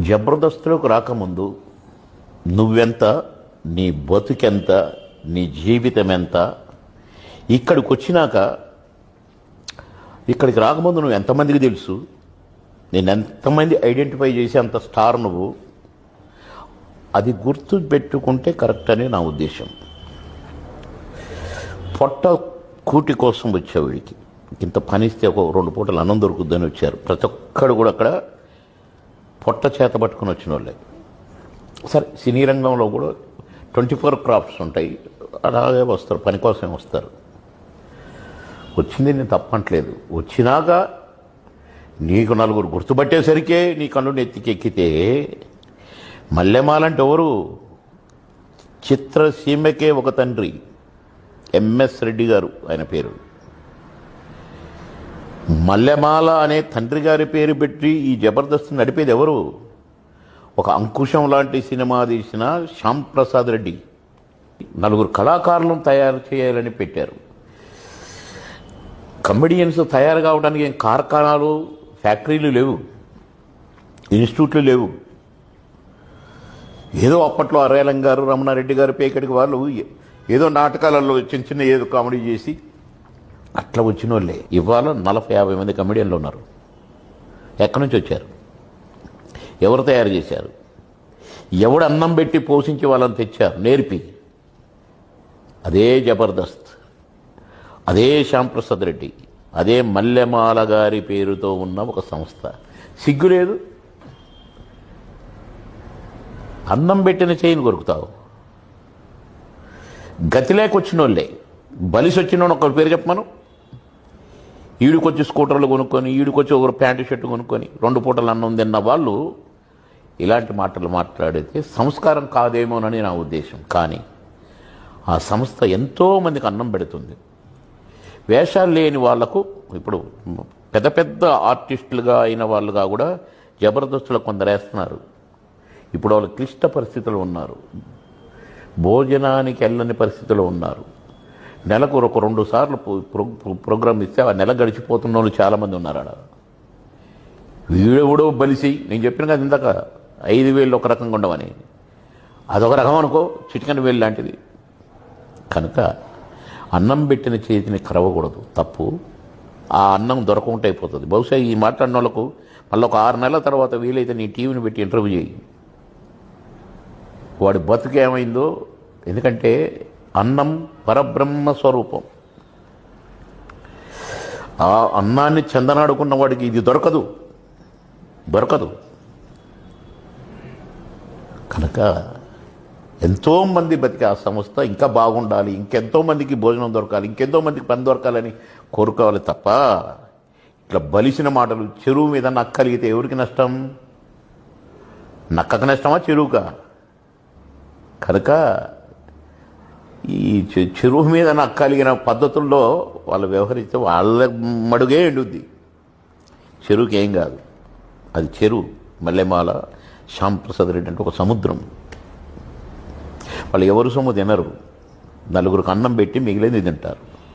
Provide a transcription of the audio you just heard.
జబర్దస్త్లోకి రాకముందు నువ్వెంత, నీ బతుకెంత, నీ జీవితం ఎంత, ఇక్కడికి వచ్చినాక ఇక్కడికి రాకముందు నువ్వు ఎంతమందికి తెలుసు, నేను ఎంతమంది ఐడెంటిఫై చేసి అంత స్టార్ నువ్వు, అది గుర్తు పెట్టుకుంటే కరెక్ట్ అని నా ఉద్దేశం. పొట్ట కూటి కోసం వచ్చేవాడికి ఇంత పనిస్తే ఒక 2 పూటలు అన్నం దొరుకుద్దని వచ్చారు. ప్రతి ఒక్కడు కూడా అక్కడ పొట్ట చేత పట్టుకుని వచ్చిన వాళ్ళే. సరే, సినీ రంగంలో కూడా 24 క్రాఫ్ట్స్ ఉంటాయి, అలాగే వస్తారు, పని కోసమే వస్తారు. వచ్చింది నేను తప్పట్లేదు. వచ్చినాక నీకు నలుగురు గుర్తుపట్టేసరికే నీ కన్ను నెత్తికెక్కితే మల్లెమాలంటే ఎవరు? చిత్రసీమకే ఒక తండ్రి, ఎంఎస్ రెడ్డి గారు ఆయన పేరు. మల్లెమాల అనే తండ్రి గారి పేరు పెట్టి ఈ జబర్దస్త్ నడిపేది ఎవరు? ఒక అంకుశం లాంటి సినిమా తీసిన శ్యామ్ ప్రసాద్ రెడ్డి. 4 కళాకారులను తయారు చేయాలని పెట్టారు. కమెడియన్స్ తయారు కావడానికి ఏం కార్ఖానాలు, ఫ్యాక్టరీలు లేవు, ఇన్స్టిట్యూట్లు లేవు. ఏదో అప్పట్లో అరేలం గారు, రమణారెడ్డి గారు, పేకడికి వాళ్ళు ఏదో నాటకాలలో చిన్న చిన్న ఏదో కామెడీ చేసి అట్లా వచ్చిన వాళ్ళే. ఇవాళ 40-50 మంది కమెడియన్లు ఉన్నారు. ఎక్కడి నుంచి వచ్చారు? ఎవరు తయారు చేశారు? ఎవడు అన్నం పెట్టి పోషించి వాళ్ళని తెచ్చారు, నేర్పి? అదే జబర్దస్త్, అదే శ్యామ్ ప్రసాద్ రెడ్డి, అదే మల్లెమాల గారి పేరుతో ఉన్న ఒక సంస్థ. సిగ్గులేదు? అన్నం పెట్టిన చేయని కొరుకుతావు. గతి లేకొచ్చిన వాళ్ళే. బలిసి వచ్చిన ఒకరి పేరు చెప్పమను. ఈడికొచ్చి స్కూటర్లు కొనుక్కొని, ఈడికొచ్చి ఒక ప్యాంటు షర్టు కొనుక్కొని 2 పూటలు అన్నం తిన్న వాళ్ళు ఇలాంటి మాటలు మాట్లాడితే సంస్కారం కాదేమోనని నా ఉద్దేశం. కానీ ఆ సంస్థ ఎంతోమందికి అన్నం పెడుతుంది. వేషాలు లేని వాళ్లకు, ఇప్పుడు పెద్ద పెద్ద ఆర్టిస్టులుగా అయిన వాళ్ళుగా కూడా జబర్దస్తులు కొందరు వేస్తున్నారు. ఇప్పుడు వాళ్ళు క్లిష్ట పరిస్థితులు ఉన్నారు, భోజనానికి వెళ్ళని పరిస్థితుల్లో ఉన్నారు. నెలకు ఒక 2 సార్లు ప్రోగ్రామ్ ఇస్తే ఆ నెల గడిచిపోతున్న వాళ్ళు చాలామంది ఉన్నారు. ఆడ వీడెవడో బలిసి, నేను చెప్పిన కదా ఇందాక 5,000 ఒక రకంగా ఉండవని, అదొక రకం అనుకో, చిటికెన వేలు లాంటిది. కనుక అన్నం పెట్టిన చేతిని కరవకూడదు, తప్పు. ఆ అన్నం దొరకకుండా అయిపోతుంది. బహుశా ఈ మాట్లాడిన వాళ్ళకు మళ్ళీ ఒక 6 నెలల తర్వాత వీలైతే నీ టీవీని పెట్టి ఇంటర్వ్యూ చేయి, వాడి బతుకు ఏమైందో. ఎందుకంటే అన్నం పరబ్రహ్మ స్వరూపం. ఆ అన్నాన్ని చందనాడుకున్న వాడికి ఇది దొరకదు. కనుక ఎంతోమంది బతికి ఆ సంస్థ ఇంకా బాగుండాలి, ఇంకెంతోమందికి భోజనం దొరకాలి, ఇంకెంతోమందికి పని దొరకాలని కోరుకోవాలి తప్ప ఇట్లా బలిసిన మాటలు. చెరువు మీద నక్కలిగితే ఎవరికి నష్టం? నక్కకు నష్టమా, చెరువుగా? కనుక ఈ చెరువు మీద నక్కలిగిన పద్ధతుల్లో వాళ్ళు వ్యవహరిస్తే వాళ్ళ మడుగే ఎండుద్ది, చెరువుకి ఏం కాదు. అది చెరువు. మల్లెమాల, శ్యామ్ ప్రసాద్ రెడ్డి అంటే ఒక సముద్రం. వాళ్ళు ఎవరు సొమ్ము తినరు, 4 అన్నం పెట్టి మిగిలింది తింటారు.